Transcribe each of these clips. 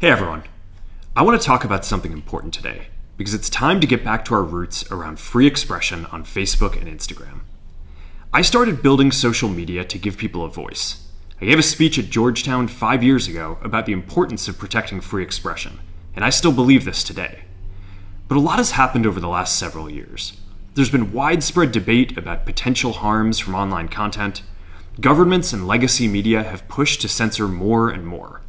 Hey everyone. I want to talk about something important today because it's time to get back to our roots around free expression on Facebook and Instagram. I started building social media to give people a voice. I gave a speech at Georgetown 5 years ago about the importance of protecting free expression, and I still believe this today. But a lot has happened over the last several years. There's been widespread debate about potential harms from online content. Governments and legacy media have pushed to censor more and more.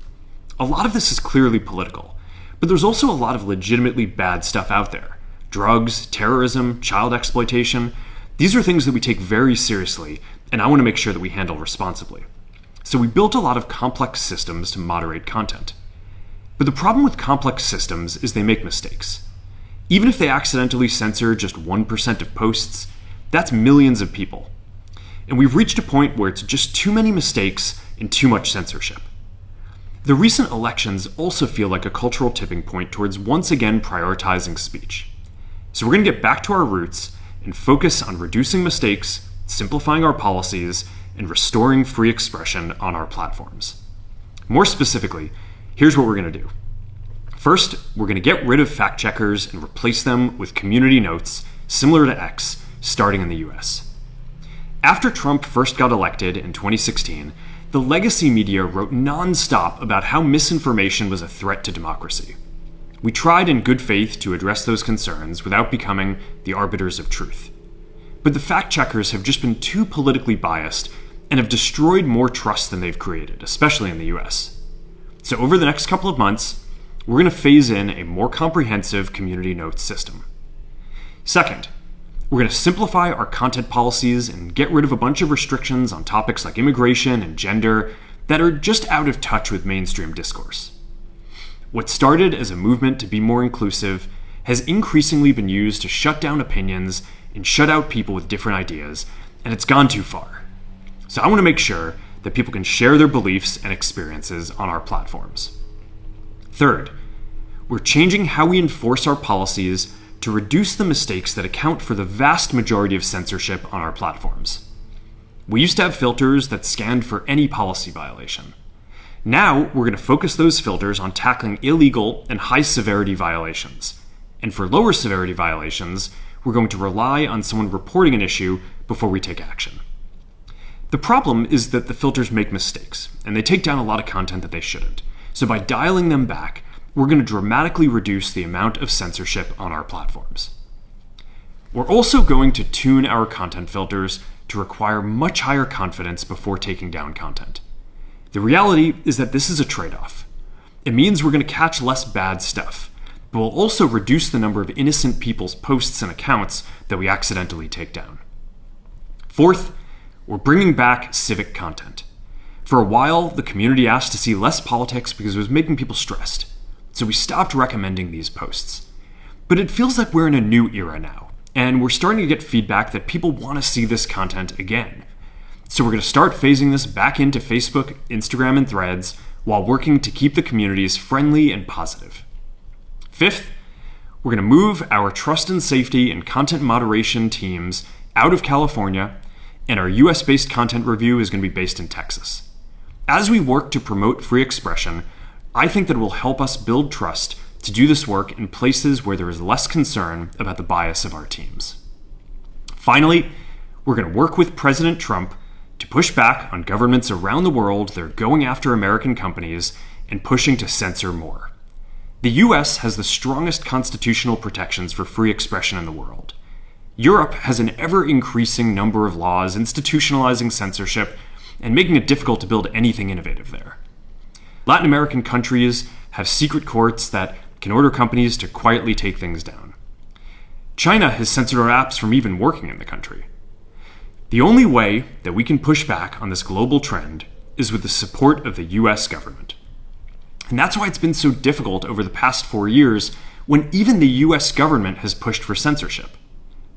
A lot of this is clearly political, but there's also a lot of legitimately bad stuff out there. Drugs, terrorism, child exploitation. These are things that we take very seriously, and I want to make sure that we handle responsibly. So we built a lot of complex systems to moderate content. But the problem with complex systems is they make mistakes. Even if they accidentally censor just 1% of posts, that's millions of people. And we've reached a point where it's just too many mistakes and too much censorship. The recent elections also feel like a cultural tipping point towards once again prioritizing speech. So we're going to get back to our roots and focus on reducing mistakes, simplifying our policies, and restoring free expression on our platforms. More specifically, here's what we're going to do. First, we're going to get rid of fact checkers and replace them with community notes similar to X, starting in the US. After Trump first got elected in 2016, the legacy media wrote non-stop about how misinformation was a threat to democracy. We tried in good faith to address those concerns without becoming the arbiters of truth. But the fact checkers have just been too politically biased and have destroyed more trust than they've created, especially in the US. So over the next couple of months, we're going to phase in a more comprehensive community notes system. Second, we're going to simplify our content policies and get rid of a bunch of restrictions on topics like immigration and gender that are just out of touch with mainstream discourse. What started as a movement to be more inclusive has increasingly been used to shut down opinions and shut out people with different ideas, and it's gone too far. So I want to make sure that people can share their beliefs and experiences on our platforms. Third, we're changing how we enforce our policies to reduce the mistakes that account for the vast majority of censorship on our platforms. We used to have filters that scanned for any policy violation. Now, we're going to focus those filters on tackling illegal and high-severity violations. And for lower-severity violations, we're going to rely on someone reporting an issue before we take action. The problem is that the filters make mistakes, and they take down a lot of content that they shouldn't. So by dialing them back, we're going to dramatically reduce the amount of censorship on our platforms. We're also going to tune our content filters to require much higher confidence before taking down content. The reality is that this is a trade-off. It means we're going to catch less bad stuff, but we'll also reduce the number of innocent people's posts and accounts that we accidentally take down. Fourth, we're bringing back civic content. For a while, the community asked to see less politics because it was making people stressed. So we stopped recommending these posts. But it feels like we're in a new era now, and we're starting to get feedback that people want to see this content again. So we're going to start phasing this back into Facebook, Instagram, and Threads while working to keep the communities friendly and positive. Fifth, we're going to move our trust and safety and content moderation teams out of California, and our US-based content review is going to be based in Texas. As we work to promote free expression, I think that it will help us build trust to do this work in places where there is less concern about the bias of our teams. Finally, we're going to work with President Trump to push back on governments around the world that are going after American companies and pushing to censor more. The US has the strongest constitutional protections for free expression in the world. Europe has an ever-increasing number of laws institutionalizing censorship and making it difficult to build anything innovative there. Latin American countries have secret courts that can order companies to quietly take things down. China has censored our apps from even working in the country. The only way that we can push back on this global trend is with the support of the US government. And that's why it's been so difficult over the past 4 years when even the US government has pushed for censorship.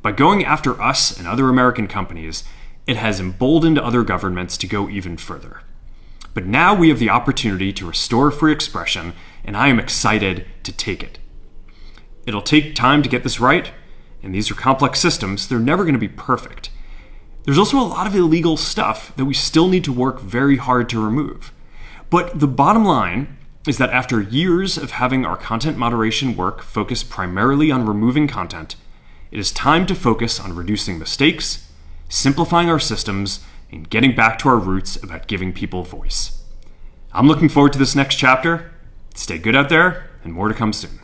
By going after us and other American companies, it has emboldened other governments to go even further. But now we have the opportunity to restore free expression, and I am excited to take it. It'll take time to get this right, and these are complex systems. They're never going to be perfect. There's also a lot of illegal stuff that we still need to work very hard to remove. But the bottom line is that after years of having our content moderation work focus primarily on removing content, it is time to focus on reducing mistakes, simplifying our systems, and getting back to our roots about giving people voice. I'm looking forward to this next chapter. Stay good out there, and more to come soon.